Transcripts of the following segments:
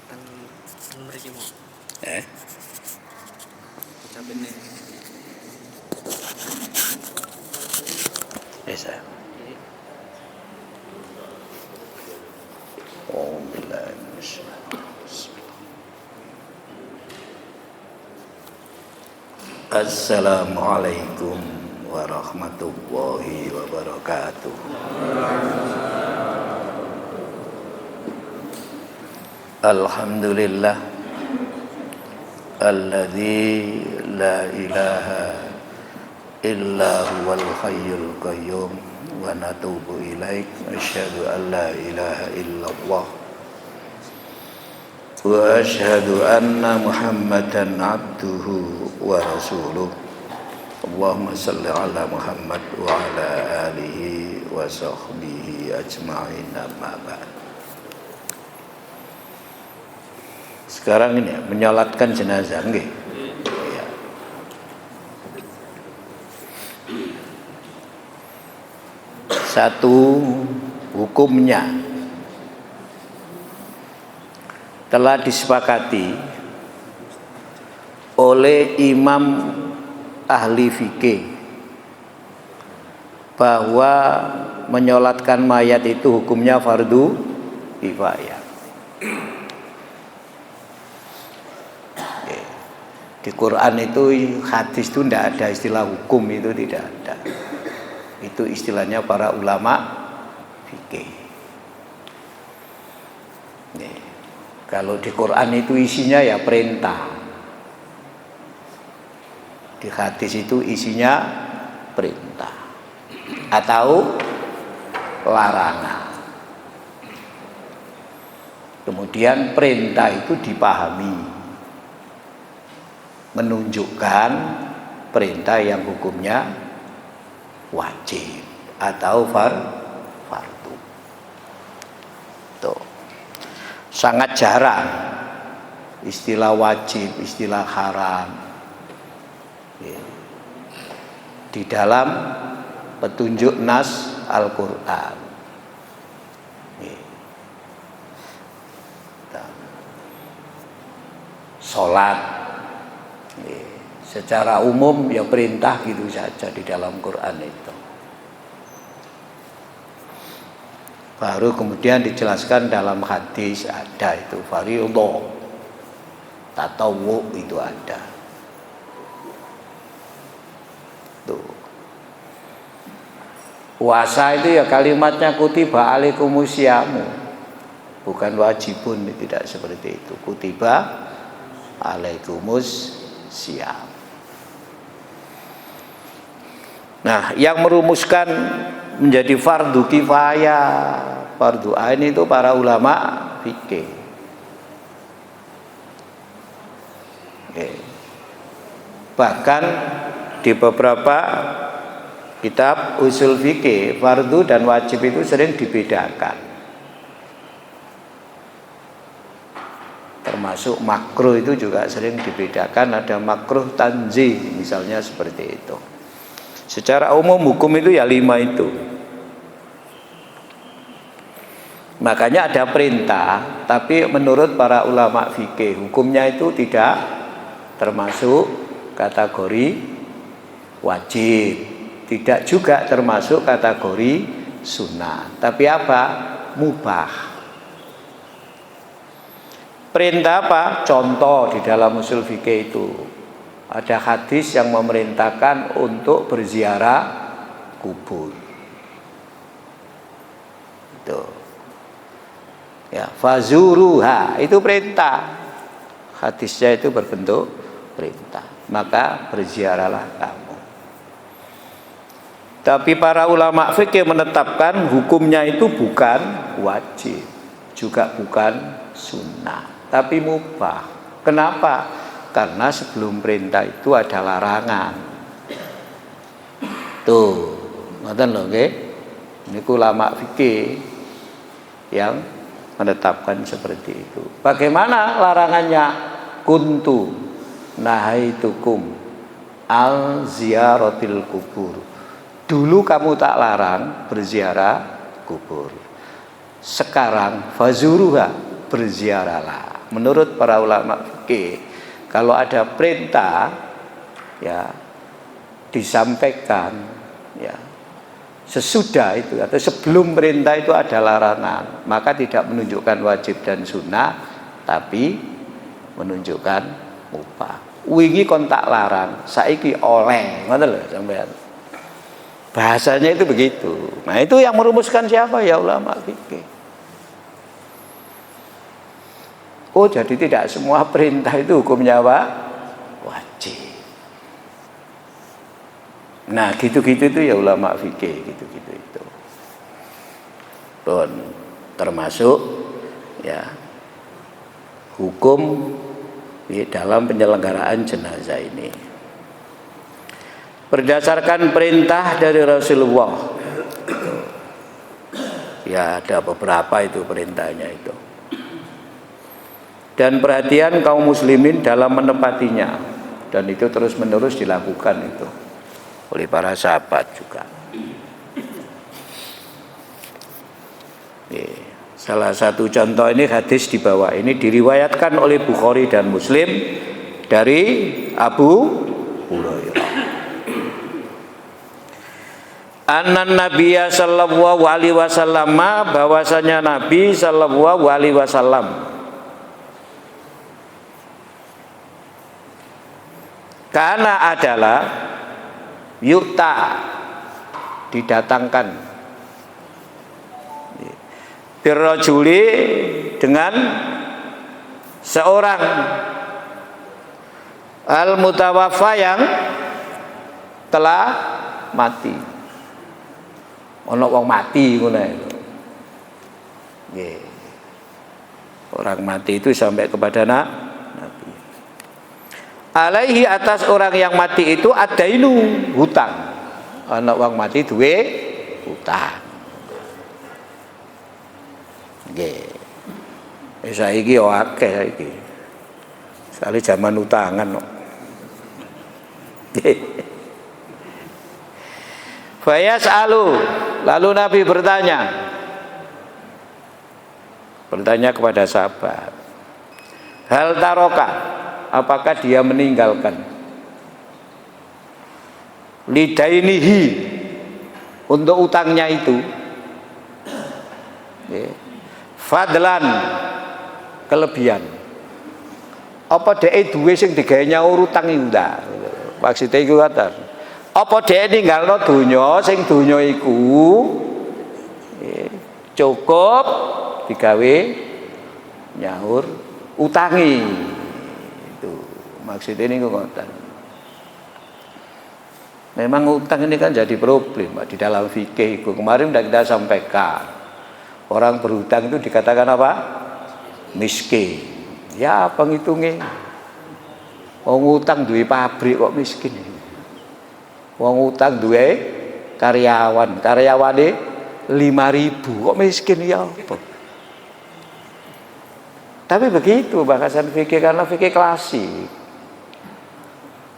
Kan mriki mau Eh, ucapin bisa. Oh, billahi Assalamualaikum warahmatullahi wabarakatuh. Alhamdulillah alladzi la ilaha illa huwal hayyul qayyum wa natubu ilaik asyhadu an la ilaha illallah wa asyhadu anna muhammadan abduhu wa rasuluh. Allahumma salli ala Muhammad wa ala alihi wa sahbihi ajma'in, amma ba'd. Sekarang ini menyolatkan jenazah, nggih. Ya. Satu, hukumnya telah disepakati oleh imam ahli fikih bahwa menyolatkan mayat itu hukumnya fardu kifayah. Di Quran itu hadis itu tidak ada istilah hukum, itu tidak ada. Itu istilahnya para ulama fikih. Nih, kalau di Quran itu isinya ya perintah. Di hadis itu isinya perintah atau larangan. Kemudian perintah itu dipahami menunjukkan perintah yang hukumnya wajib atau fardu. Tuh. Sangat jarang istilah wajib, istilah haram di dalam petunjuk nas Al-Quran. Salat secara umum ya perintah gitu saja di dalam Quran itu. Baru kemudian dijelaskan dalam hadis ada itu fardhu, tatawwu itu ada. Tuh. Puasa itu ya kalimatnya kutiba alaikumusyamu, bukan wajibun, tidak seperti itu. Kutiba alaikumussyam. Nah, yang merumuskan menjadi fardu kifayah, fardu ain itu para ulama fikih. Bahkan di beberapa kitab usul fikih, fardu dan wajib itu sering dibedakan. Termasuk makruh itu juga sering dibedakan, ada makruh tanzih misalnya seperti itu. Secara umum hukum itu ya 5 itu. Makanya ada perintah, tapi menurut para ulama fikih hukumnya itu tidak termasuk kategori wajib, tidak juga termasuk kategori sunnah, tapi apa? Mubah. Perintah apa? Contoh di dalam usul fikih itu ada hadis yang memerintahkan untuk berziarah kubur. Itu. Ya, fazuruha itu perintah. Hadisnya itu berbentuk perintah. Maka berziarahlah kamu. Tapi para ulama fikih menetapkan hukumnya itu bukan wajib, juga bukan sunnah, tapi mubah. Kenapa? Karena sebelum perintah itu ada larangan. Tuh, ngoten lho nggih. Niku ulama fikih yang menetapkan seperti itu. Bagaimana larangannya? Kuntu nahaitukum al ziyaratil kubur. Dulu kamu tak larang berziarah kubur. Sekarang fazuruha, berziarahlah. menurut para ulama fikih, kalau ada perintah ya disampaikan ya sesudah itu atau sebelum perintah itu ada larangan, maka tidak menunjukkan wajib dan sunnah, tapi menunjukkan mubah. Wingi kontak larang, saiki oleh, ngoten lho sampean. Bahasanya itu begitu. Nah, itu yang merumuskan siapa? Ya ulama fikih. Oh, jadi tidak semua perintah itu hukumnya apa? Wajib. Nah, gitu-gitu itu ya ulama fikih, gitu-gitu itu. Pun termasuk ya hukum di dalam penyelenggaraan jenazah ini. Berdasarkan perintah dari Rasulullah. Ya, ada beberapa itu perintahnya itu. Dan perhatian kaum muslimin dalam menepatinya, dan itu terus-menerus dilakukan itu oleh para sahabat juga. Salah satu contoh ini hadis di bawah ini diriwayatkan oleh Bukhari dan Muslim dari Abu Hurairah. Anan Nabiya sallallahu alaihi wasallam, bahwasanya Nabi sallallahu alaihi wasallam karena adalah yukta didatangkan birrajuli dengan seorang al mutawaffa yang telah mati. Ono wong mati ngono nggih. Orang mati itu sampai kepada Nabi. Alaihi, atas orang yang mati itu adainu, hutang. Ono wong mati duwe hutang. Nggih. Saiki yo akeh saiki. Sale zaman utangan kok. Fayas'alu, lalu Nabi bertanya kepada sahabat, hal taroka, apakah dia meninggalkan lidainihi, untuk utangnya itu, fadlan, kelebihan, apa dia duwe sing digawe nyaur utang iku ta, maksudnya iku kata apa dia ninggalno donya sing donya iku cukup digawe nyaur utangi. Itu maksudnya ini ngoten. Memang utang ini kan jadi problem Pak, di dalam fikih itu. Kemarin sudah kita sampaikan, orang berhutang itu dikatakan apa? Miskin. Ya apa ngitungnya? Wong utang duwe pabrik kok miskin. Wong utang duwe karyawane 5.000 kok miskin ya apa? Tapi begitu bahasan fikih, karena fikih klasik.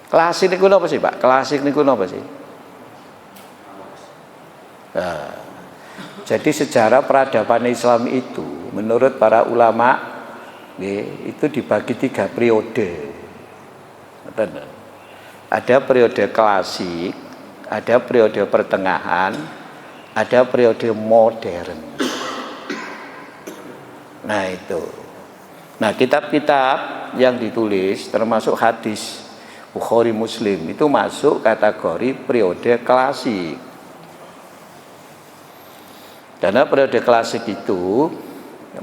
Klasik niku napa sih, Pak? Klasik niku napa sih? Nah, jadi sejarah peradaban Islam itu menurut para ulama itu dibagi 3 periode. Ada periode klasik, ada periode pertengahan, ada periode modern. Nah itu. Nah kitab-kitab yang ditulis termasuk hadis Bukhari Muslim itu masuk kategori periode klasik. Karena periode klasik itu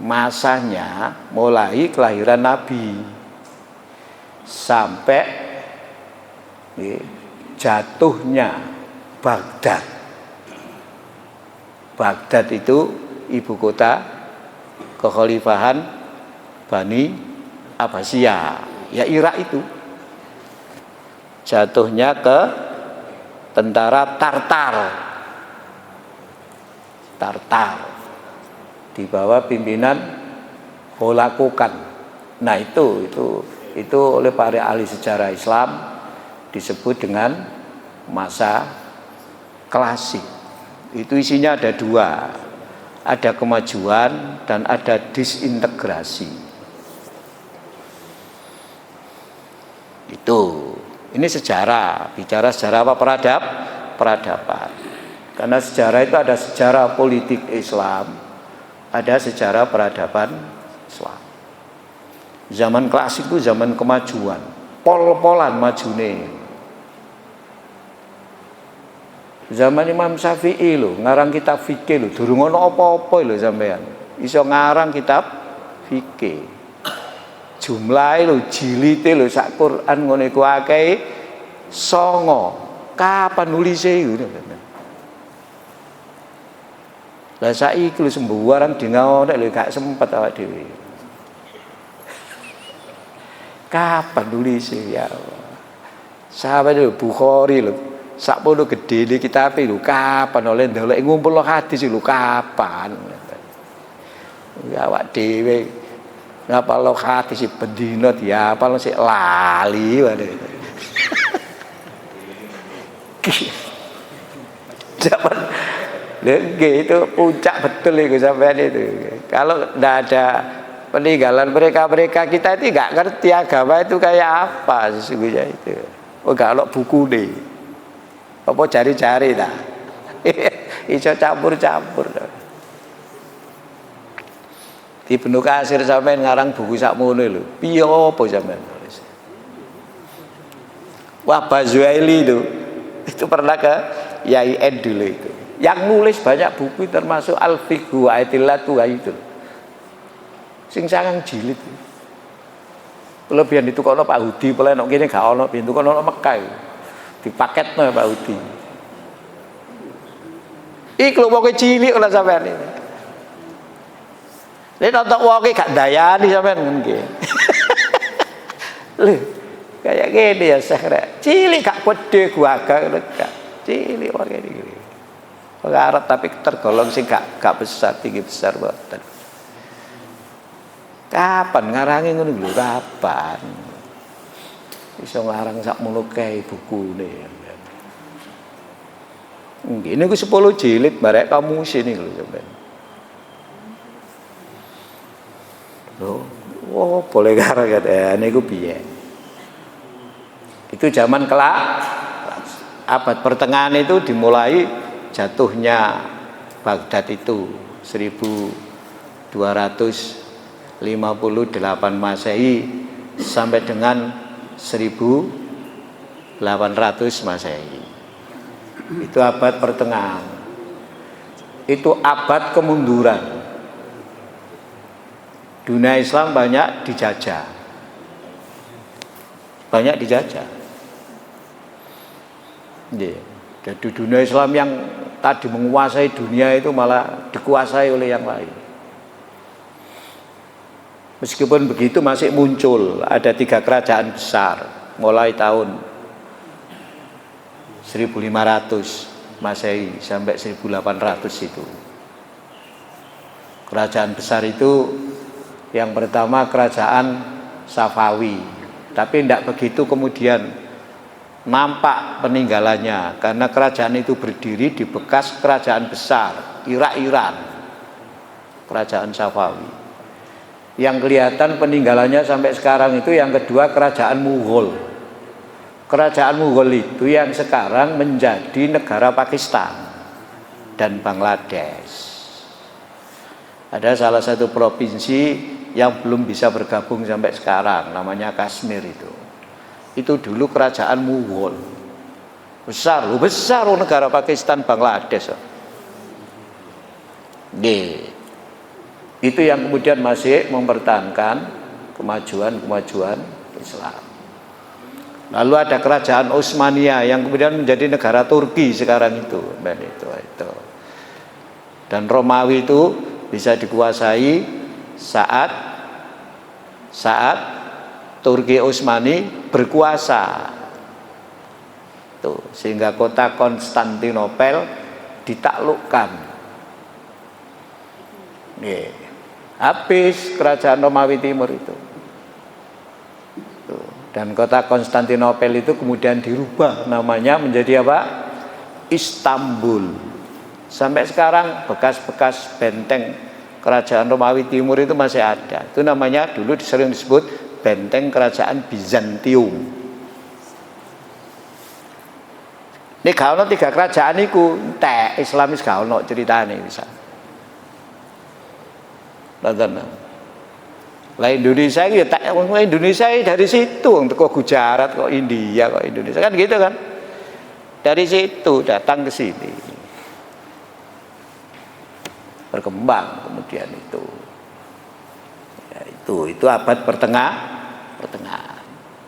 masanya mulai kelahiran Nabi sampai jatuhnya Baghdad. Baghdad itu ibu kota kekhalifahan Bani Abbasiyah, ya Irak itu. Jatuhnya ke tentara Tartar di bawah pimpinan Holakokan. Nah itu oleh para ahli sejarah Islam disebut dengan masa klasik. Itu isinya ada 2, ada kemajuan dan ada disintegrasi. Itu. Ini sejarah, bicara sejarah apa? Peradaban. Karena sejarah itu ada sejarah politik Islam, ada sejarah peradaban Islam. Zaman klasik itu zaman kemajuan, pol-polan majune. Zaman Imam Syafi'i lho, ngarang kitab fikih lho, durung ono apa-apa lho sampean. Iso ngarang kitab fikih. Jumlahe lho, jilite lho sak Quran ngono iku akeh 9. Kapan nulise iku? Lah saiki lho sembarang dingaone lho gak sempet awak dhewe. Kapan nulise ya Allah. Sahabat lho Bukhari lho sakmono gede iki kitabe lho kapan oleh ndelok ngumpul hadis lho kapan. Ya awak dhewe ngapal hadis bendina diapal sik lali wae. Zaman itu puncak betul itu sampean itu. Kalau tidak ada peninggalan mereka kita itu nggak ngerti agama itu kayak apa sesungguhnya itu. Oh kalau buku deh. Apa cari-cari dah. Iso campur-campur. Di Ibnu Katsir sampean ngarang buku sakmono lho. Piye apa sampean nulis? Wah Bazuaili itu pernah ke Yai Ed dulu itu. Yang nulis banyak buku termasuk Al-Fiqhu wa Aidillatu itu. Sing sangang jilid. Kelebihan itu kono Pak Hudi, pula nek kene gak ono pintu kono Mekah. Dipaketno Pak Hudi. Iki lho wong cilik ora sampean iki. Nek nonton wong gak dayani sampean ngene. Lho, kayak gini ya Syekh. Cilik gak gede gua gak. Cilik wong iki. Wong Arab tapi tergolong sing gak besar, tinggi besar mboten. Kapan ngarangi ngono lho, kapan? Iso ngarang sakmono kae bukune. Nggih niku 10 jilid barek kamu sini lho sampean. Loh, oh boleh garang kata niku piye? Itu zaman abad pertengahan itu dimulai jatuhnya Baghdad itu 1258 Masehi sampai dengan 1800 Masehi. Itu abad pertengahan. Itu abad kemunduran. Dunia Islam banyak dijajah. Banyak dijajah. Jadi dunia Islam yang tadi menguasai dunia itu malah dikuasai oleh yang lain. Meskipun begitu masih muncul ada 3 kerajaan besar mulai tahun 1500 Masehi sampai 1800 itu. Kerajaan besar itu yang pertama kerajaan Safawi, tapi tidak begitu kemudian nampak peninggalannya karena kerajaan itu berdiri di bekas kerajaan besar Iran, kerajaan Safawi. Yang kelihatan peninggalannya sampai sekarang itu yang kedua kerajaan Mughal. Kerajaan Mughal itu yang sekarang menjadi negara Pakistan dan Bangladesh. Ada salah satu provinsi yang belum bisa bergabung sampai sekarang, namanya Kashmir itu. Itu dulu kerajaan Mughal. Besar negara Pakistan, Bangladesh. Itu yang kemudian masih mempertahankan kemajuan Islam. Lalu ada kerajaan Utsmaniyah yang kemudian menjadi negara Turki sekarang itu. Dan Romawi itu bisa dikuasai saat Turki Utsmani berkuasa. Sehingga kota Konstantinopel ditaklukkan. Habis kerajaan Romawi Timur itu. Dan kota Konstantinopel itu kemudian dirubah namanya menjadi apa? Istanbul. Sampai sekarang bekas-bekas benteng kerajaan Romawi Timur itu masih ada. Itu namanya dulu sering disebut benteng kerajaan Bizantium. Nek gak ono 3 kerajaan iku entek Islamis gak ono ceritane bisa. Nonton. Lah Indonesia iki ya tak Indonesia dari situ wong teko Gujarat kok India kok Indonesia kan gitu kan. Dari situ datang ke sini. Berkembang kemudian itu. Ya, itu abad pertengahan.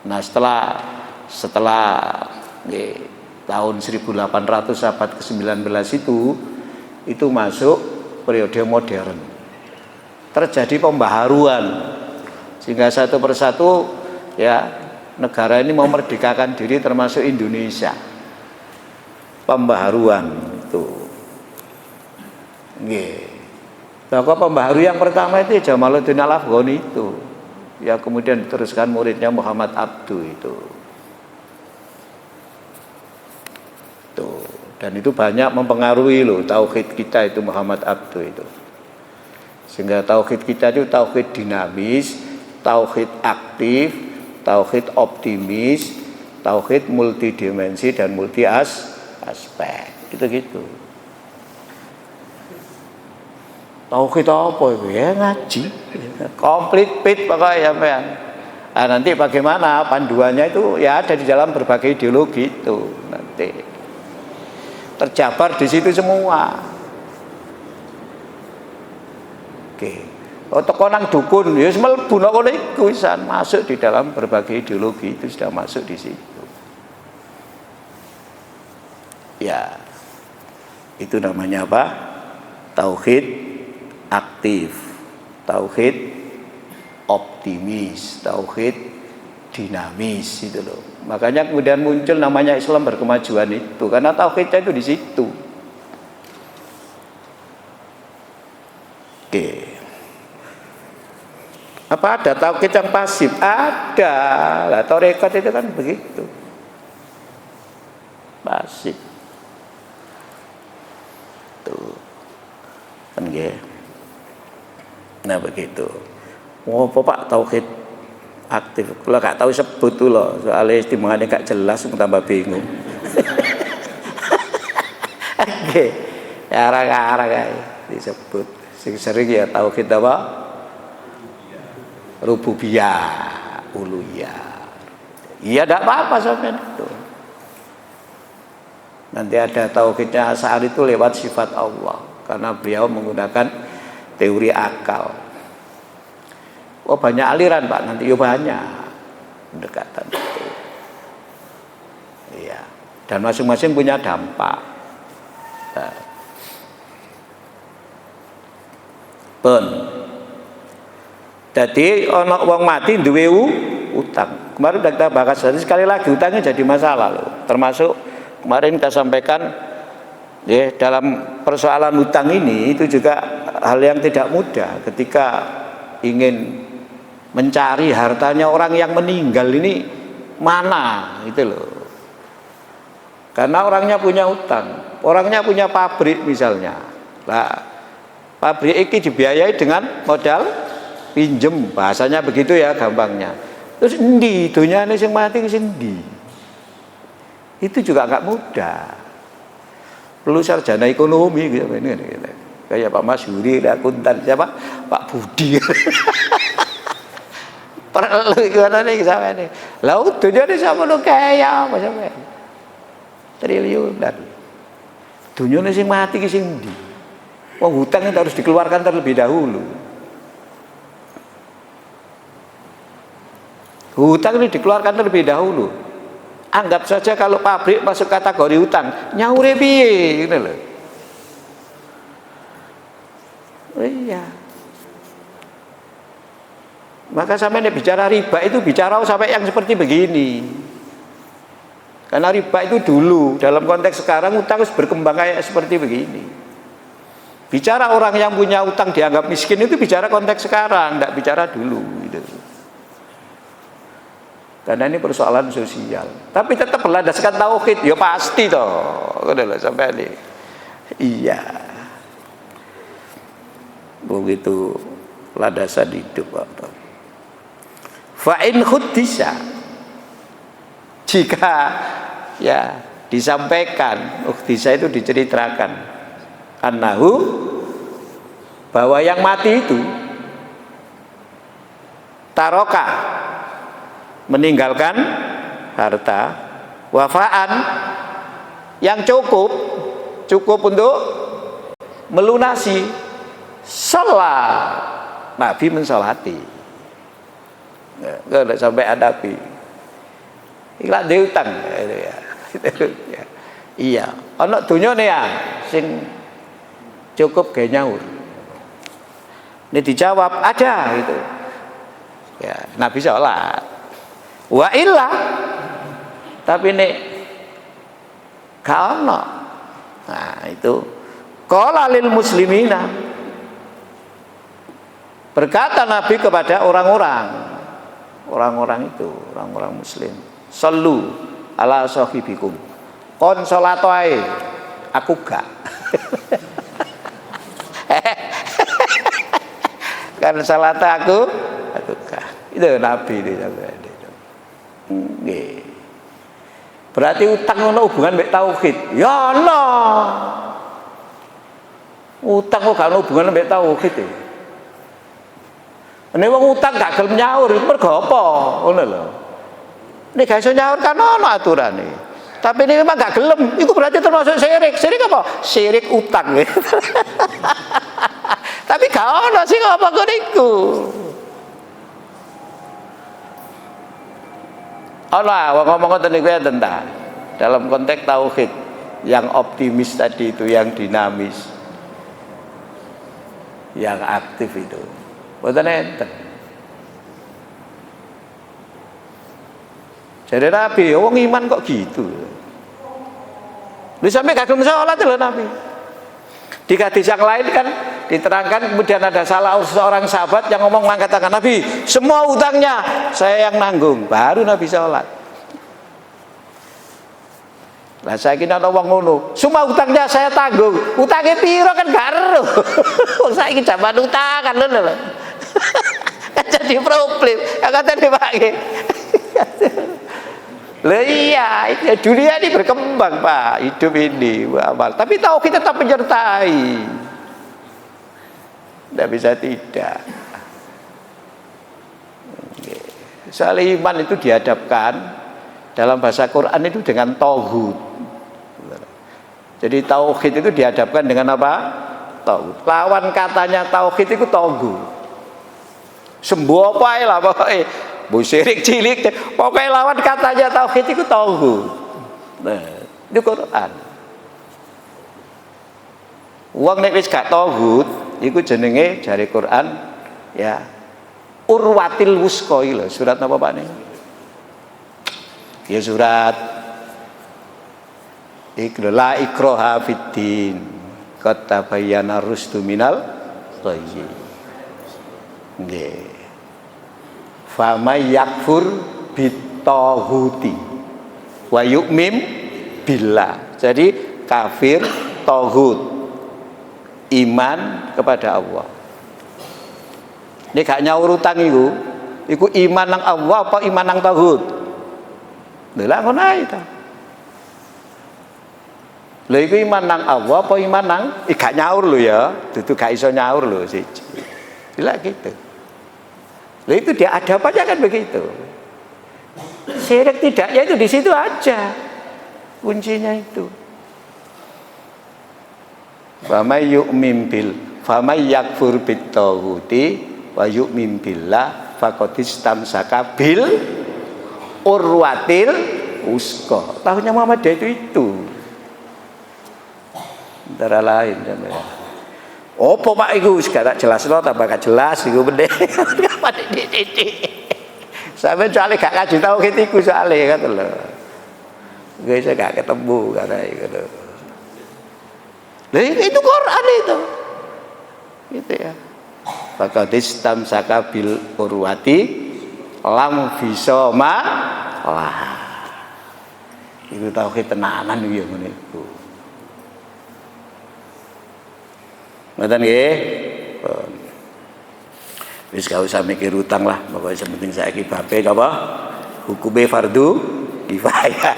Nah, setelah tahun 1800 abad ke-19 itu masuk periode modern. Terjadi pembaharuan sehingga satu persatu ya negara ini memerdekakan diri termasuk Indonesia. Pembaharuan itu. Nggih. Nah, pembaharu yang pertama itu Jamaluddin Al-Afghani itu. Ya kemudian diteruskan muridnya Muhammad Abduh itu. Tuh. Dan itu banyak mempengaruhi loh tauhid kita itu Muhammad Abduh itu. Sehingga tauhid kita itu tauhid dinamis, tauhid aktif, tauhid optimis, tauhid multidimensi dan multi aspek. Gitu-gitu. Tauhid apa itu? Ya ngaji. Komplit pit pokoknya sampean. Nah, nanti bagaimana panduannya itu ya ada di dalam berbagai ideologi itu nanti. Terjabar di situ semua. Oke. Oh teko nang dukun ya mlebu nek kono iku wisan masuk di dalam berbagai ideologi itu sudah masuk di situ. Ya. Itu namanya apa? Tauhid aktif, tauhid optimis, tauhid dinamis itu loh. Makanya kemudian muncul namanya Islam berkemajuan itu karena tauhidnya itu di situ. Oke. Apa ada tauhid yang pasif? Ada. Lah tarekat itu kan begitu. Pasif. Tuh. Kan nggih. Nah begitu. Oh, apa Pak tauhid aktif? Kalau gak tahu sebut tuh loh, soalnya istimewaannya gak jelas, tambah bingung. Oke, arah-arah kayak disebut. Sering ya tauhid apa? Rububiyah, uluhiyah. Iya, tidak apa-apa sampai itu. Nanti ada tauhidnya Asy'ari itu lewat sifat Allah, karena beliau menggunakan teori akal. Oh banyak aliran Pak, nanti ya banyak pendekatan itu. Iya. Dan masing-masing punya dampak. Nah. Pun. Jadi ana wong mati duwe utang. Kemarin sudah kita bahas, jadi sekali lagi utangnya jadi masalah loh. Termasuk kemarin kita sampaikan ya dalam persoalan utang ini itu juga hal yang tidak mudah ketika ingin mencari hartanya orang yang meninggal ini mana itu loh. Karena orangnya punya utang, orangnya punya pabrik misalnya. Nah, pabrik ini dibiayai dengan modal pinjem, bahasanya begitu ya gampangnya. Terus endi donyane sing mati sing endi? Itu juga enggak mudah. Perlu sarjana ekonomi gitu. Kayak Pak Masyuri, akuntan siapa? Pak Budi. Perlu gimana nih sampai ini? Laut dunia ini sama lo kaya apa sampai? Triliunan. Dunia ini sing mati sing endi? Wong hutang itu harus dikeluarkan terlebih dahulu. Hutang ini dikeluarkan terlebih dahulu. Anggap saja kalau pabrik masuk kategori hutang, nyaure piye gitu loh. Oh iya. Maka sampai bicara riba itu bicara sampai yang seperti begini. Karena riba itu dulu, dalam konteks sekarang hutang harus berkembang kayak seperti begini. Bicara orang yang punya utang dianggap miskin itu bicara konteks sekarang, tidak bicara dulu gitu. Karena ini persoalan sosial. Tapi tetap berlandaskan tauhid, ya pasti toh. Udah sampai ini. Iya. Begitu landasan hidup apa. Fa in khuddisa, jika ya disampaikan, uktisa itu diceritakan, annahu, bahwa yang mati itu taroka, meninggalkan harta, wafaan, yang cukup untuk melunasi salat. Nabi mensolati, nggak sampai hadapi, ikhlas diutang, ya. Iya, anak dunia nih ya, sing cukup kayak nyaur. Ini dijawab ada gitu. Ya, Nabi sholat. Wa illa, tapi nek gak ono. Nah, itu qala lil muslimina. Berkata Nabi kepada orang-orang itu, orang-orang muslim, sallu ala sahibikum. Kon salat wae, aku gak. Kan salat aku gak. Itu Nabi itu. Nggih. Berarti utang ono hubungan mek tauhid. Ya ono. Utang kok gak ono hubungan mek tauhid e. Nek wong utang gak gelem nyaur, mergo apa? Ngono lho. Nek gak iso nyaur kan ono aturane. Tapi ini memang gak gelem, itu berarti termasuk syirik. Syirik apa? Syirik utang. Tapi gak ono sing apa niku. Allah ngomong ngoten niku ya tentang dalam konteks tauhid yang optimis tadi itu, yang dinamis, yang aktif itu. Mboten enten. Jadi Nabi, wong iman kok gitu. Lu sampai kagum sholat loh Nabi. Di hadis yang lain kan diterangkan, kemudian ada salah seorang sahabat yang ngomong mengatakan, Nabi, semua utangnya saya yang nanggung. Baru Nabi sholat. Lah saya kira ada wong ngono, semua utangnya saya tanggung. Utangnya piro kan gak ero. Wong saiki jaman utang kan lho. Kan jadi problem. Ya kata dipake. Lah iya, dunia ini berkembang Pak, hidup ini amal. Tapi tauhid tetap menyertai. Tidak bisa tidak. Soal iman itu dihadapkan dalam bahasa Quran itu dengan tauhid. Jadi tauhid itu dihadapkan dengan apa? Tauhid. Lawan katanya tauhid itu tauhid. Sembuh apa lah pokoknya. Bu syirik cilik, pokoknya lawan katanya tauhid itu tauhid. Nah, itu Quran. Wong nek wis gak tauhid, iku jenenge jare Quran ya urwatil wusqa lho. Surat apa Pak nih? Ya surat la ikraha fiddin qad tabayyana rusdu minal ghayy. Nggih. Famay yakfur bitahuti wa yu'min billah. Jadi kafir tauhid, iman kepada Allah. Ini gak nyaur utang iku iman nang Allah apa iman nang tauhid? Lha ngono ae ta. Lha iku iman nang Allah apa iman nang gak nyaur lho ya, dudu gak iso nyaur lho siji. Lha gitu. Nah itu dia adabannya kan begitu. Syirik tidaknya itu di situ aja. Kuncinya itu. Famay yu'min bil, famay yakfur bit-taghuti wa yu'min billah faqad istamsaka bil urwatil wusqa. Tahunya Muhammadiyah itu. Antara lain ya. Opo Pak iku sekarang jelas lo tambah gak jelas iku bener. Apa titik. Sampe soalnya gak kasih tahu ketiku soalnya kan lho. Gue saya gak ketemu karena itu. Lah itu Quran itu. Gitu ya. Faqadis tamsaka bil urwati lam fisoma lah. Itu tauhid tenanan iki ngene iku. Ngoten nggih. Wis gak usah mikir utang lah, pokoknya penting saiki babe apa? Hukume fardu kifayah.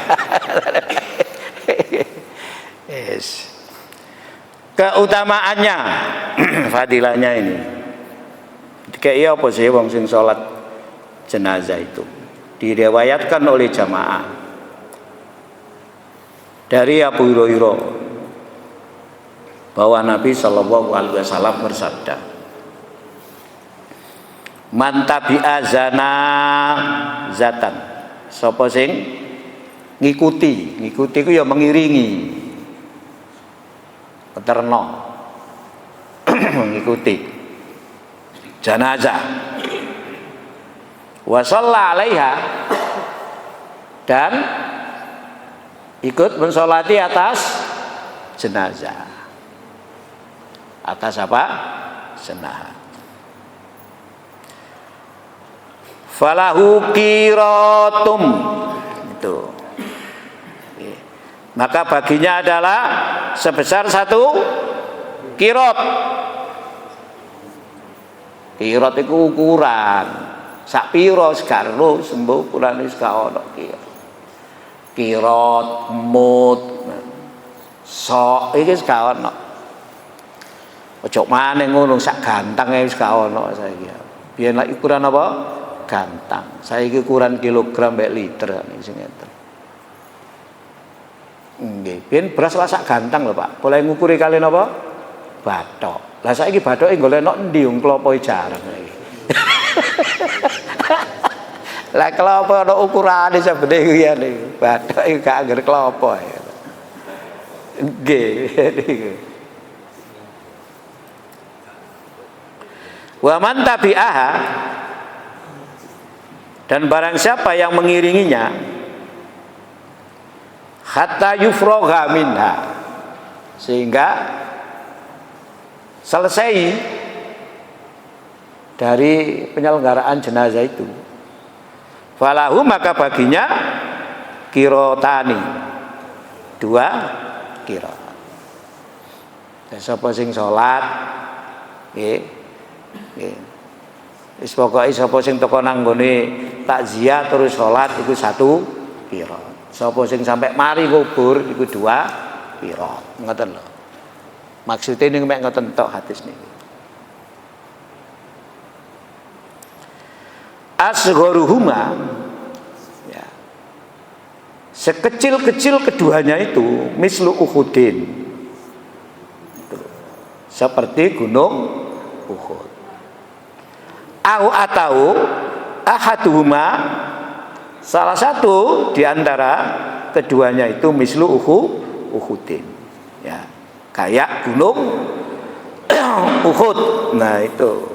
Yes. Keutamaannya, fadilahnya ini. Kayak apa sih wong sing salat jenazah itu? Diriwayatkan oleh jamaah dari Abu Hurairah bahwa Nabi Shallallahu Alaihi Wasallam bersabda, "Man tabi'a zatan, sapa sing ngikuti ku ya mengiringi, peterno, mengikuti jenazah, wa shalla 'alaiha, dan ikut mensolati atas jenazah." Atas apa? Jenazah. Falahu qiratum, itu. Maka baginya adalah sebesar 1 qirot. Qirot itu ukuran. Sak piro sekarang sembuh ukuran wis gak ono qirot. Qirot, mut, sok iki wis gak ono. Ojo maneh ngono sak gantang wis gak ono saiki. Biyen lak ukuran apa? Gantang. Saiki ukuran kilogram mek liter sing ngeten. Nggih, biyen beras lah sak gantang lho, Pak. Boleh ngukuri kalian apa? Bathok. Lah saiki bathoke golekno endi wong klopo jarang iki. Lah klopo ana ukurane sabene kuwi niku. Bathok iki gak anger klopo ya. Nggih, niku. Wa man tabi'aha, dan barang siapa yang mengiringinya hatta yufrogha minha, sehingga selesai dari penyelenggaraan jenazah itu, falahu, maka baginya kirotani, 2 kirot. Sapa sing salat nggih, wis pokoke sapa sing teko nang nggone takziah terus salat iku 1 kirot. Sapa sing sampai mari kubur iku 2 kirot. Ngoten lho. Maksude ning mek ngoten tok hadis niki. Asgharuhuma, ya. Sekecil-kecil keduanya itu mislu Uhudin. Seperti gunung Uhud. Atau ahaduhuma, salah satu di antara keduanya itu mislu Uhudin, ya, kayak gunung Uhud. Nah itu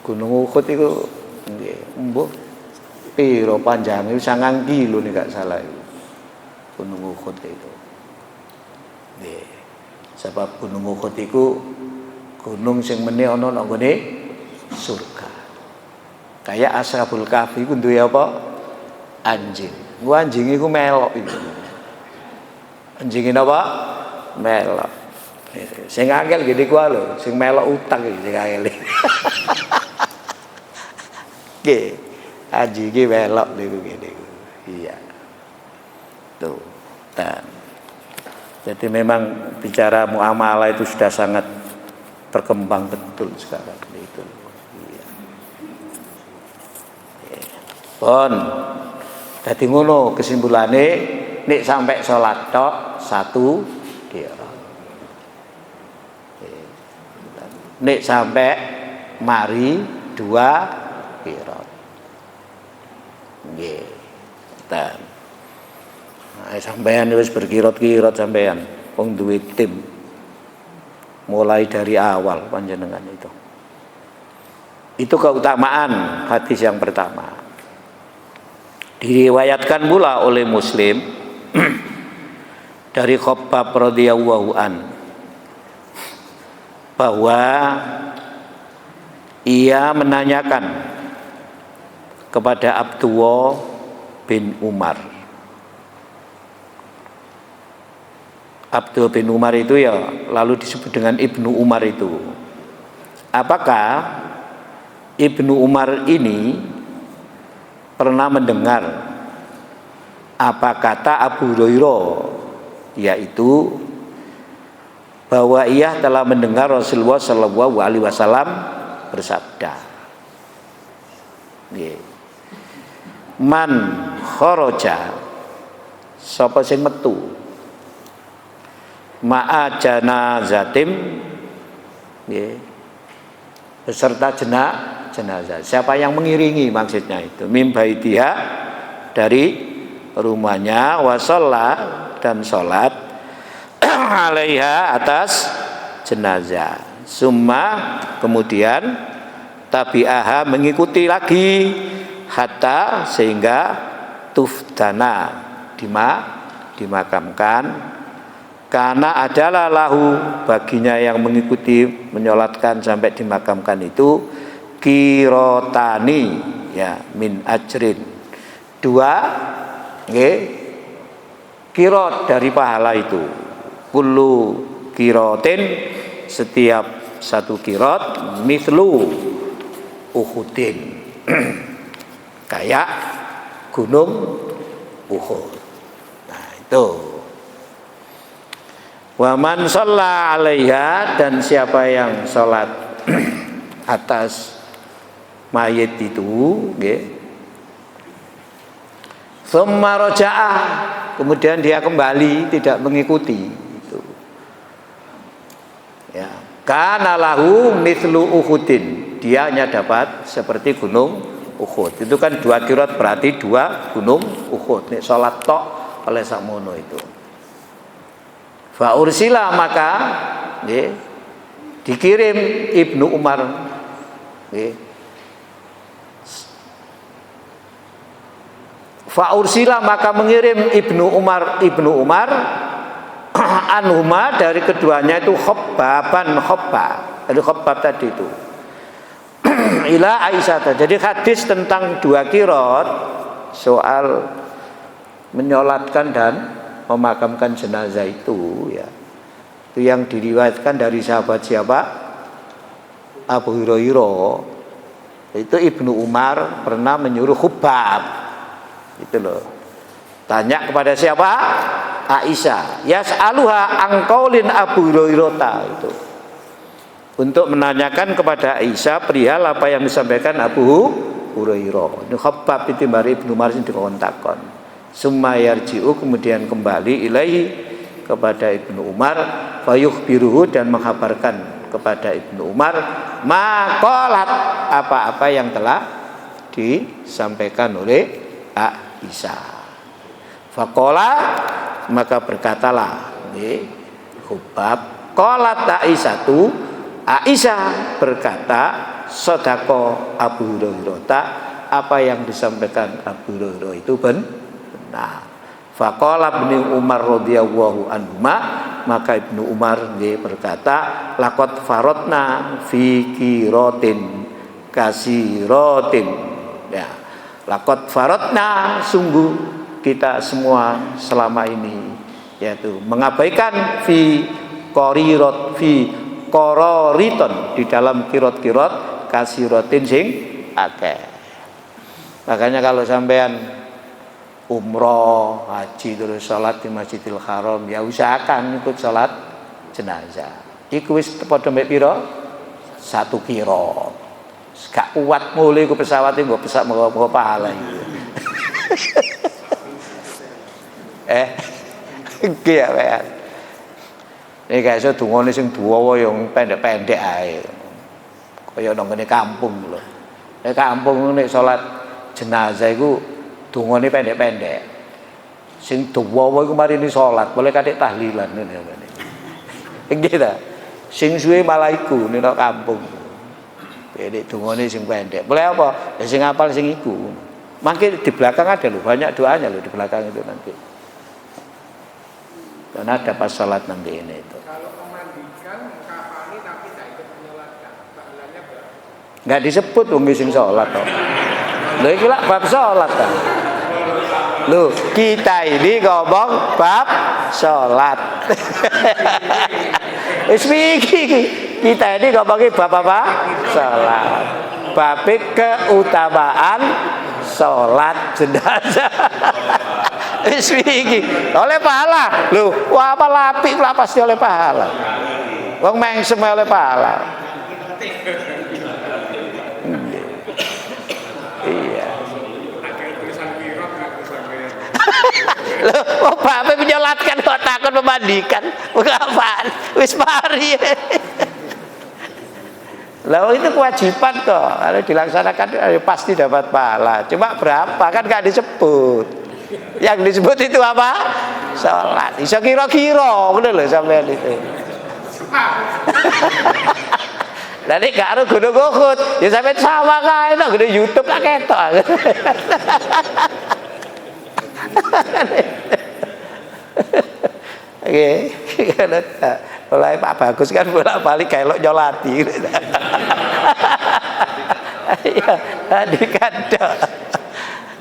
gunung Uhud itu mbuh piro panjangnya 9 kilo nih gak salah itu. Gunung Uhud itu. Nggih. Sebab gunung Uhud itu gunung sing meneh ana nang gone surga. Kayak Ashabul Kahfi ku duwe apa? Anjing. Ku anjing iku melok iku. Anjing apa? Melok. Sing angel gede ku lho, sing melok utang iki sing angel. Nggih. Anjing iki melok niku ngene. Iya. Tuh. Nah. Jadi memang bicara muamalah itu sudah sangat berkembang betul sekarang itu. Iya. Pon. Dadi ngono kesimpulane, nek sampai salat tok 1 kirot. Nek sampai mari 2 kirot. Nggih. Ten. Sampean wis berkirot-kirot sampean, wong duwe tim. Mulai dari awal panjenengan itu. Itu keutamaan hadis yang pertama. Diriwayatkan pula oleh Muslim dari Khabbab radhiyallahu an bahwa ia menanyakan kepada Abdullah bin Umar. Abdullah bin Umar itu ya lalu disebut dengan Ibnu Umar itu. Apakah Ibnu Umar ini pernah mendengar apa kata Abu Hurairah yaitu bahwa ia telah mendengar Rasulullah Shallallahu Alaihi Wasallam bersabda, man kharaja, sapa sing metu, ma'a janazatim, beserta jenazah. Siapa yang mengiringi, maksudnya itu mim baitiha, dari rumahnya, wasalla, dan sholat alaiha, atas jenazah, summa, kemudian tabi'aha, mengikuti lagi, hatta, sehingga tufdana, dimakamkan, karena adalah lahu, baginya yang mengikuti menyolatkan sampai dimakamkan itu kirotani, ya, min ajrin, 2 kirot dari pahala itu, kullu kirotin, setiap satu kirot, mithlu Uhudin, kayak gunung Uhud. Nah itu. Wa man shalla 'alaiha, dan siapa yang sholat atas mayit itu, tsumma raja'ah, kemudian dia kembali tidak mengikuti itu, ya, kana lahu mithlu Uhudin, dia hanya dapat seperti gunung Uhud. Itu kan 2 kirot, berarti 2 gunung Uhud. Nek salat tok oleh sakmono itu. Fa ursila, maka dikirim Ibnu Umar, fa ursila, maka mengirim Ibnu Umar anhuma, dari keduanya itu Khobbaban, dari Khobbab tadi itu ila Aisyah. Jadi hadis tentang 2 kirot, soal menyolatkan dan memakamkan jenazah itu, ya, itu yang diriwayatkan dari sahabat siapa? Abu Hurairah. Itu Ibnu Umar pernah menyuruh Khobbab, itu loh, tanya kepada siapa? Aisyah, yas'aluha angkaulin Abu Hurairah, itu untuk menanyakan kepada Aisyah perihal apa yang disampaikan Abu Hurairah. Ini Khobbab itu mari Ibnu Umar sing dikontakon. Summa yarji'u, kemudian kembali ilaihi, kepada Ibnu Umar, fayukhbiruhu, dan menghabarkan kepada Ibnu Umar maqalat, apa-apa yang telah disampaikan oleh Aisyah. Faqala, maka berkatalah Khobbab, qalat Aisyatu, Aisyah berkata, sodako Abu Hurairah, apa yang disampaikan Abu Hurairah itu benar. Faqala Ibnu Umar radhiyallahu anhuma, maka Ibnu Umar berkata, laqad faradna fi qiratin kasiratin, ya, laqad faradna, sungguh kita semua selama ini, yaitu mengabaikan fi qarirat, fi qarariton, di dalam kirot-kirot kasiratin sing akeh. Makanya kalau sampean umroh, haji, terus sholat di Masjidil Haram, ya usahakan ikut sholat jenazah. Iku wis padha mek pira? 1 kira. Gak kuat mulai ku pesawat iki mbok pesak mau pahala iki. Iki ya, Pak. Iki gak iso dungane sing dawa yang pendek-pendek ae. Kaya nang ngene kampung lho. Nek kampung nek sholat jenazah iku dungane pendek-pendek. Sing dawa iku mari ni salat, boleh katik tahlilan ngene. Nggih ta? Sing suwe malah iku ning kampung. Jadi dungane sing pendek. Boleh apa? Ya sing hafal sing iku. Mangke di belakang ada loh, banyak doanya loh di belakang itu nanti. Dan ada pas salat nanti ini itu. Kalau memandikan, kafani tapi tidak ikut menyolatkan, pahalanya berapa? Enggak disebut wong sing salat kok. Lho iki lak bab salat ta. Lho, kita ini ngomong bab salat. Wis iki. Kita ini ngomongin bab apa? Salat. Bab keutamaan salat jenazah. Wis wingi oleh pahala. Lho, wah apa apik lah pasti oleh pahala. Wong mengsem oleh pahala. Iya. Loh, Bapak menyolatkan kok takut memandikan. Apaan? Wis mari. Lah itu kewajiban kok. Kalau dilaksanakan pasti dapat pahala. Cuma berapa kan gak disebut. Yang disebut itu apa? Salat. Iso kira-kira ngono lho sampean itu. Lah nek gak karo Gunung Uhud, ya sampean sama kae nang YouTube lah ketok. Oke, mulai Pak Bagus kan bolak-balik kayak nyolati. Iya, dikandang.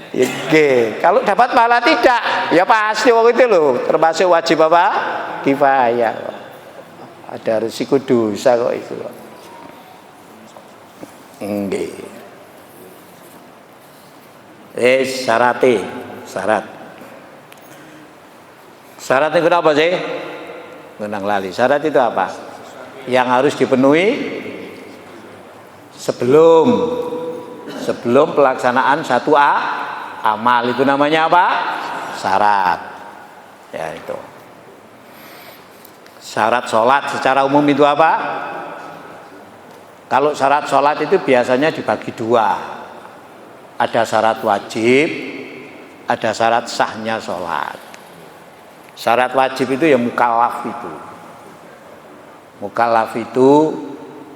Oke, kalau dapat pahala tidak, ya pasti waktu itu loh, termasuk wajib apa? Kifayah. Ada risiko dosa kok itu. Oke. Syarat. Syarat itu apa sih? Menang lali. Syarat itu apa? Yang harus dipenuhi sebelum pelaksanaan satu amal, itu namanya apa? Syarat. Ya itu. Syarat sholat secara umum itu apa? Kalau syarat sholat itu biasanya dibagi dua. Ada syarat wajib, ada syarat sahnya sholat. Syarat wajib itu ya mukallaf itu. Mukallaf itu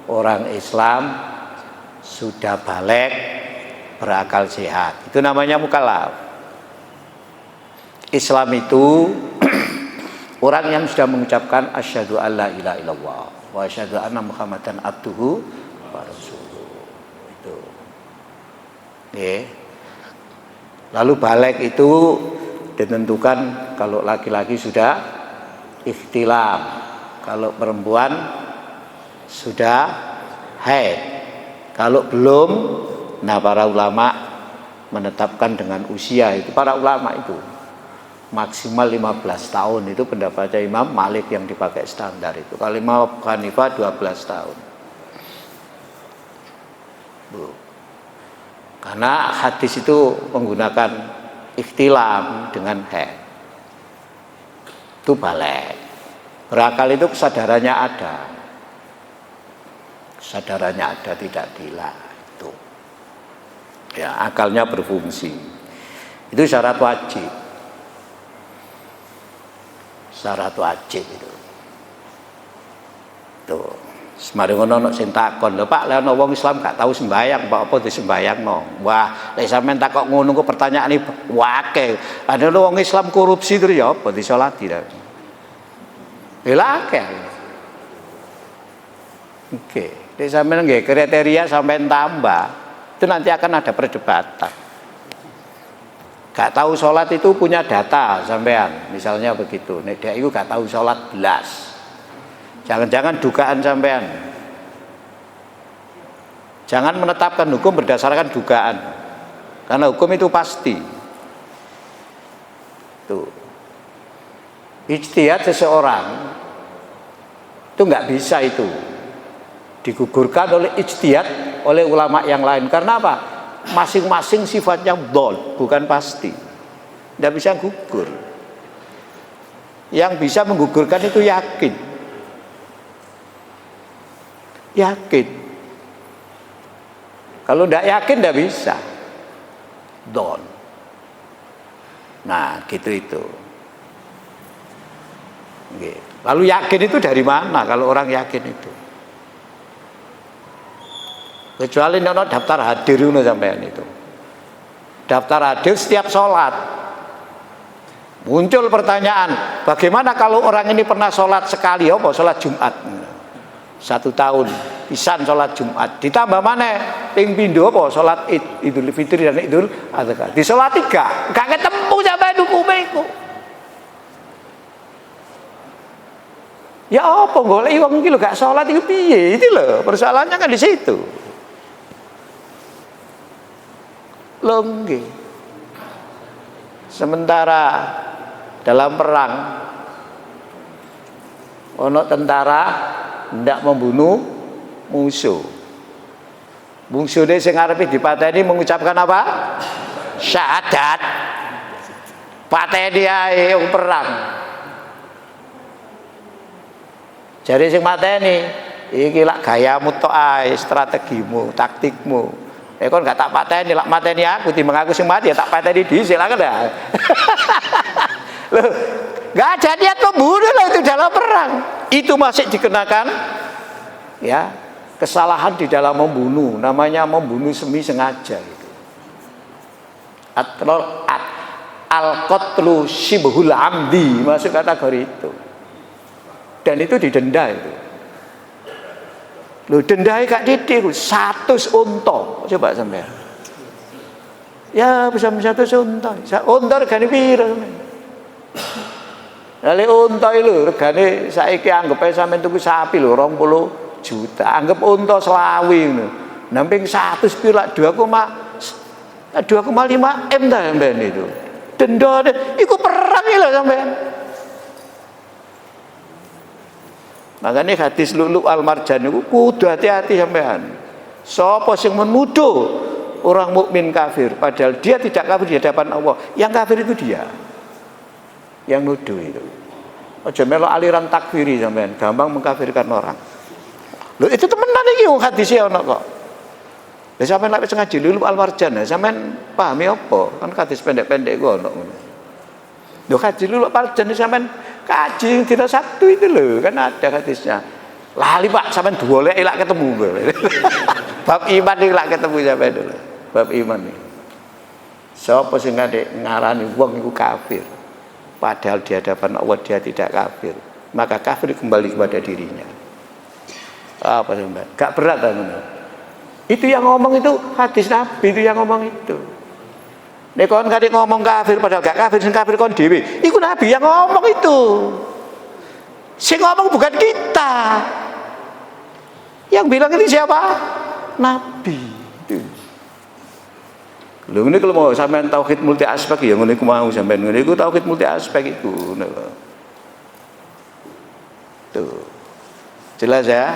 orang Islam sudah balik, berakal sehat. Itu namanya mukallaf. Islam itu orang yang sudah mengucapkan asyhadu alla ilaha illallah wa asyhadu anna muhammadan abduhu wa rasuluh. Itu. Oke. Lalu balik itu ditentukan kalau laki-laki sudah ihtilam, kalau perempuan sudah haid. Kalau belum, nah para ulama menetapkan dengan usia itu, para ulama itu maksimal 15 tahun, itu pendapatnya Imam Malik yang dipakai standar itu. Kalau Imam Hanifah 12 tahun. Karena hadis itu menggunakan ikhtilam dengan haid. Itu balik. Berakal itu kesadarannya ada. Kesadarannya ada, tidak gila itu. Ya, akalnya berfungsi. Itu syarat wajib. Syarat wajib itu. Tuh. Semari ngono sing takon, lho Pak, lha ana wong Islam gak tahu sembayang, Pak apa disembayangno. Wah, lek sampean takok ngono kok pertanyaane wake. Ada wong Islam korupsi terus ya apa disolati ta. Lha akeh. Oke, lek sampean nggih kriteria sampean tambah, itu nanti akan ada perdebatan. Gak tahu sholat itu punya data sampean, misalnya begitu. Nek dia itu gak tahu sholat belas. Jangan-jangan dugaan sampean. Jangan menetapkan hukum berdasarkan dugaan. Karena hukum itu pasti. Tuh. Ijtihad seseorang itu nggak bisa itu digugurkan oleh ijtihad oleh ulama yang lain. Karena apa? Masing-masing sifatnya dhol, bukan pasti. Tidak bisa gugur. Yang bisa menggugurkan itu yakin. Yakin. Kalau tidak yakin tidak bisa. Don. Nah, gitu itu. Oke. Lalu yakin itu dari mana kalau orang yakin itu? Kecuali nono daftar hadir itu sampean itu. Daftar hadir setiap sholat. Muncul pertanyaan, bagaimana kalau orang ini pernah sholat sekali, apa sholat Jumat? 1 tahun pisan sholat Jumat, ditambah mana ping pindho apa sholat Idul Fitri dan Idul Adha, disolati gak ketemu sampai hukume iku. Ya apa golek wong iki lho gak sholat iku piye? Itu lho persoalannya kan di situ. Lho nggih. Sementara dalam perang. Ono tentara hendak membunuh musuh. Musuhnya sing arepe dipateni mengucapkan apa? Syahadat. Pateni ae wong perang. Jadi sing mateni iki lak gayamu tok ae, strategimu, taktikmu. Kon gak tak pateni, lak mateni aku timbang aku sing mati ya tak pateni dhisik lah kan. Loh, gak ada niat membunuh lah itu dalam perang. Itu masih dikenakan ya kesalahan di dalam membunuh, namanya membunuh semi sengaja itu. Al-qatlu shibhul amdi masuk kategori itu. Dan itu didenda itu. Loh, dendai kak titik 100 unta. Coba sampean. Ya bisa 100 unta. Unta regane piro sampean? Lha unta lho regane saiki anggap ae sampean tuku sapi lho 20 juta. Anggap unta selawi ngono. Namping 100 piro 2,5 M ta sampean itu. Denda iku perang lho sampean. Makanya hadis Lu'lu' al-Marjan itu kudu hati-hati sampean. Sapa sing menuduh orang mukmin kafir padahal dia tidak kafir di hadapan Allah. Yang kafir itu dia. Yang nuduh itu. Aja melok aliran takfiri sampean, gampang mengkafirkan orang. Lho itu temenan iki wong hadise ana kok. Lah sampean lek sengaja Lu'lu' al-Marjan, sampean pahami apa? Kan hadis pendek-pendek kok ana ngono. Lho hadis Lu'lu' al-Marjan sampean kaji tidak satu itu loh, kan ada hadisnya. Lali Pak, sampean golek lak ketemu. Bab iman iki lak ketemu sampean dulu. Bab iman iki. Sapa sing ngarani wong iku kafir padahal di hadapan Allah dia tidak kafir, maka kafir kembali kepada dirinya. Apa sampean? Gak berat ta ngono. Itu yang ngomong itu hadis Nabi, itu yang ngomong itu. Nek kon kadek ngomong kafir padahal gak kafir, sing kafir kon dhewe. Iku Nabi yang ngomong itu. Sing ngomong bukan kita. Yang bilang itu siapa? Nabi. Itu. Lho ngene kalau mau sampean tauhid multi aspek ya ngene iku mau sampean ngene iku tauhid multi aspek iku. Tuh. Jelas ya?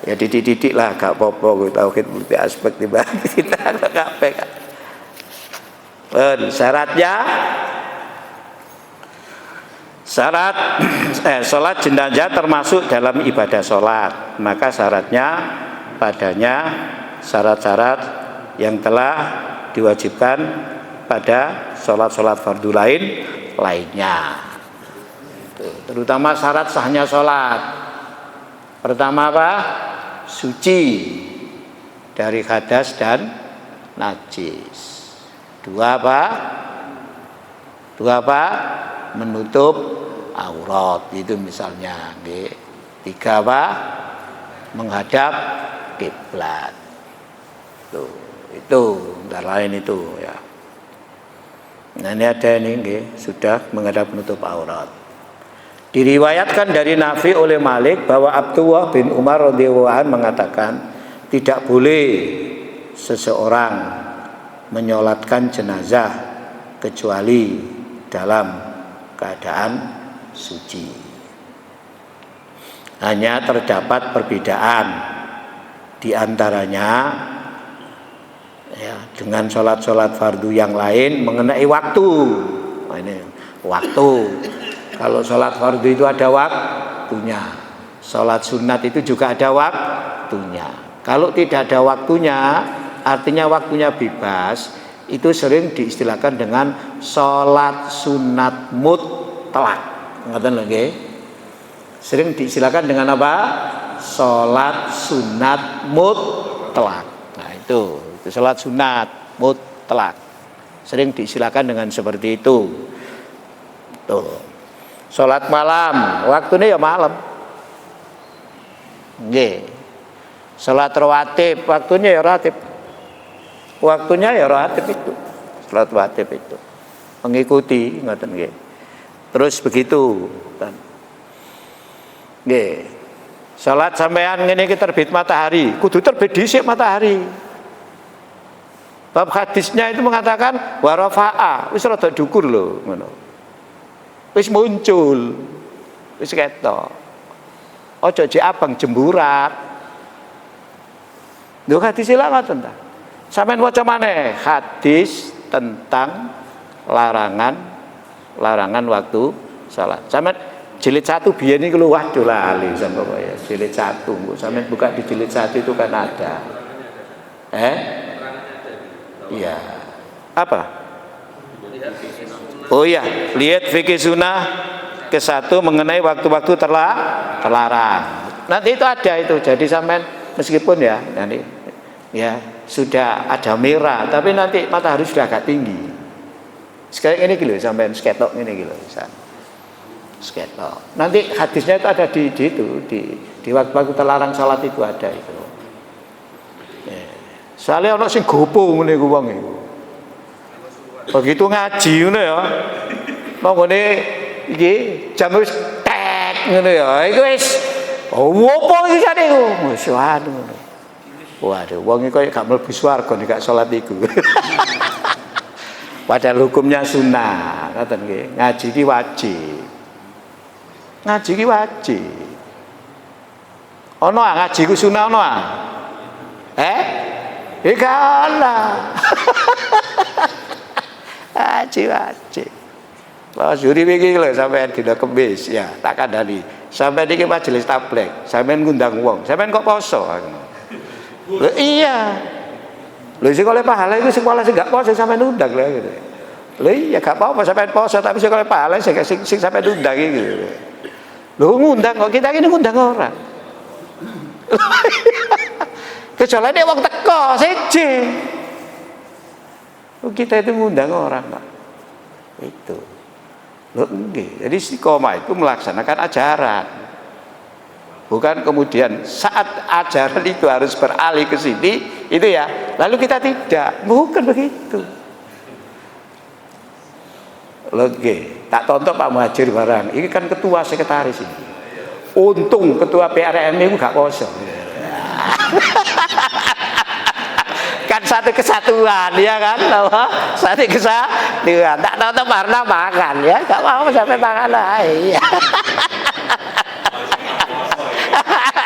Ya didik-didik lah gak apa-apa tauhid multi aspek tiba kita gak kabeh. Sholat jenazah termasuk dalam ibadah sholat, maka syaratnya padanya syarat-syarat yang telah diwajibkan pada sholat-sholat fardu lainnya. Terutama syarat sahnya sholat. Pertama apa? Suci dari hadas dan najis. Dua apa? Menutup aurat itu misalnya. Tiga apa? Menghadap kiblat. Itu antara lain itu ya. Nah ini ada ini sudah menghadap menutup aurat. Diriwayatkan dari Nafi oleh Malik bahwa Abdullah bin Umar radhiyallahu anhu mengatakan tidak boleh seseorang menyolatkan jenazah kecuali dalam keadaan suci. Hanya terdapat perbedaan di antaranya ya, dengan sholat-sholat fardu yang lain mengenai waktu. Nah, ini waktu. Kalau sholat fardu itu ada waktunya. Sholat sunat itu juga ada waktunya. Kalau tidak ada waktunya, artinya waktunya bebas, itu sering diistilahkan dengan sholat sunat mutlak. Ngerti lagi? Sering diistilahkan dengan apa? Sholat sunat mutlak. Nah itu sholat sunat mutlak. Sering diistilahkan dengan seperti itu. Tuh. Sholat malam, waktunya ya malam. Nggih. Sholat rawatib, waktunya ya rawatib. Waktunya ya rawatib itu. Sholat rawatib itu. Mengikuti, ngoten nggih. Terus begitu kan. Nggih. Salat sampean ngene iki terbit matahari, kudu terbit dhisik matahari. Bab hadisnya itu mengatakan warafa'a, wis rada dukur lho ngono. Wis muncul. Wis ketok. Aja jek abang jemburat. Lho hadis ilang ngoten ta. Sampeyan waca maneh hadis tentang larangan waktu salat. Sampeyan jilid 1 biyen iki lho waduh lali sampeyan kaya jilid 1. Sampeyan buka di jilid 1 itu kan ada. Iya. Apa? Oh iya, lihat fikih sunnah ke-1 mengenai waktu-waktu terlarang. Nanti itu ada itu. Jadi sampean meskipun ya nanti ya sudah ada merah, tapi nanti matahari sudah agak tinggi. Sekarang ini gitu sampean sketok ini gitu. Sketok. Nanti hadisnya itu ada di itu di waktu-waktu terlarang salat itu ada itu. Soalnya ana sing gopo ngene ku wong iku. Begitu ngaji ngono ya. Mongone iki jam wis tek ngono ya. Iku wis opo iki jane iku? Wis anu. Waduh, wong iki koyo gak mlebu swarga nek gak salat iku. Padahal hukumnya sunnah, ngoten nggih. Ngaji iki wajib. Ngaji iki wajib. Ono ngaji ku sunah ono. Kalah. Wajib. Kalau juri iki lho sampean dina Kemis ya, tak kandhani. Sampeyan iki majelis tablek, sampeyan ngundang wong, sampeyan kok poso. Lho iya. Lho sing oleh pahala iku sing pola sing gak poso sampeyan undang lho gitu. Lho iya gak apa-apa sampeyan poso tapi sing oleh pahala sing sampeyan undang iki gitu. Lho ngundang kok kita ini ngundang orang. Kecuali dia wong teko siji. Kita itu ngundang orang, Pak. Itu. Loh nggih. Jadi istiqomah itu melaksanakan ajaran. Bukan kemudian saat ajaran itu harus beralih ke sini, itu ya. Lalu kita tidak. Bukan begitu. Loh nggih. Tak tonton Pak Muhajir barang. Ini kan ketua sekretaris ini. Untung ketua PRM itu gak poso. Kan satu kesatuan ya kan, satu kesatuan. Tak tahu pernah makan ya, gak mau sampai makan lah. Iya.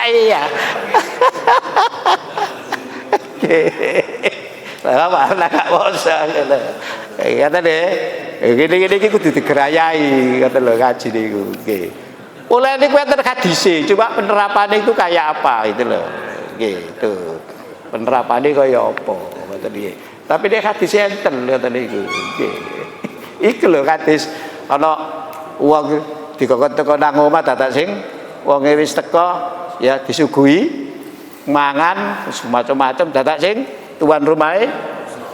Iya. Lah pernah gak bosan gitu. Kata deh, gini kudu digerayai kata lo ngaji niku. Nggih. Oleh niku enten hadise, coba penerapannya itu kayak apa itu loh. Gitu. Penerapannya kaya apa ngoten iki. Tapi nek hadis enten ngoten niku. Nggih. Iki lho hadis ana wong dikokon teko nang omah dadak sing wonge wis teko ya disuguhi mangan macam-macam dadak sing tuan rumahe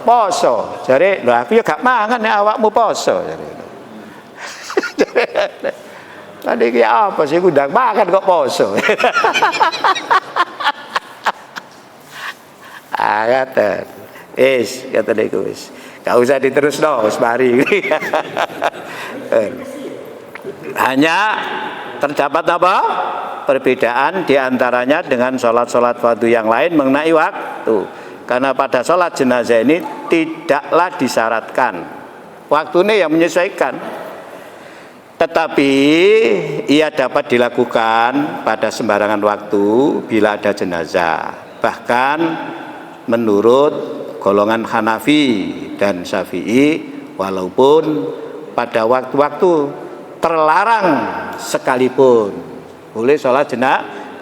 poso. Jare lho aku ya gak mangan nek awakmu poso jare. Tadi ki apa sih ngundang makan kok poso. Kata, kata dia wis. Gak usah diterusno, wis mari. Hanya terdapat apa? Perbedaan diantaranya dengan sholat-sholat fardu yang lain mengenai waktu. Karena pada sholat jenazah ini tidaklah disyaratkan. Waktunya yang menyesuaikan. Tetapi ia dapat dilakukan pada sembarangan waktu bila ada jenazah. Bahkan menurut golongan Hanafi dan Syafi'i, walaupun pada waktu-waktu terlarang sekalipun boleh sholat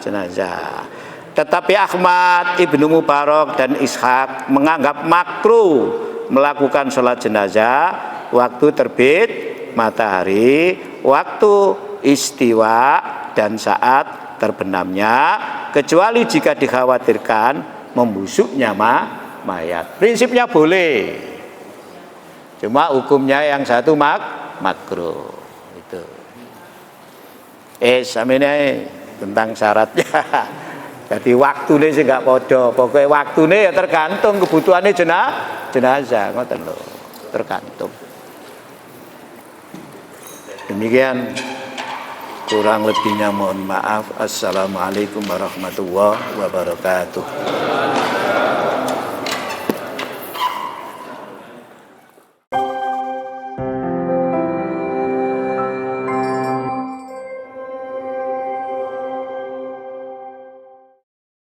jenazah. Tetapi Ahmad, Ibnu Mubarak dan Ishaq menganggap makruh melakukan sholat jenazah waktu terbit matahari, waktu istiwa dan saat terbenamnya, kecuali jika dikhawatirkan membusuknya mayat. Prinsipnya boleh, cuma hukumnya yang satu makruh. Itu samene tentang syaratnya. Jadi waktunya sih nggak podo, pokoknya waktunya ya tergantung kebutuhannya jenazah, ngoten lho, tergantung. Demikian, kurang lebihnya mohon maaf. Assalamualaikum warahmatullahi wabarakatuh.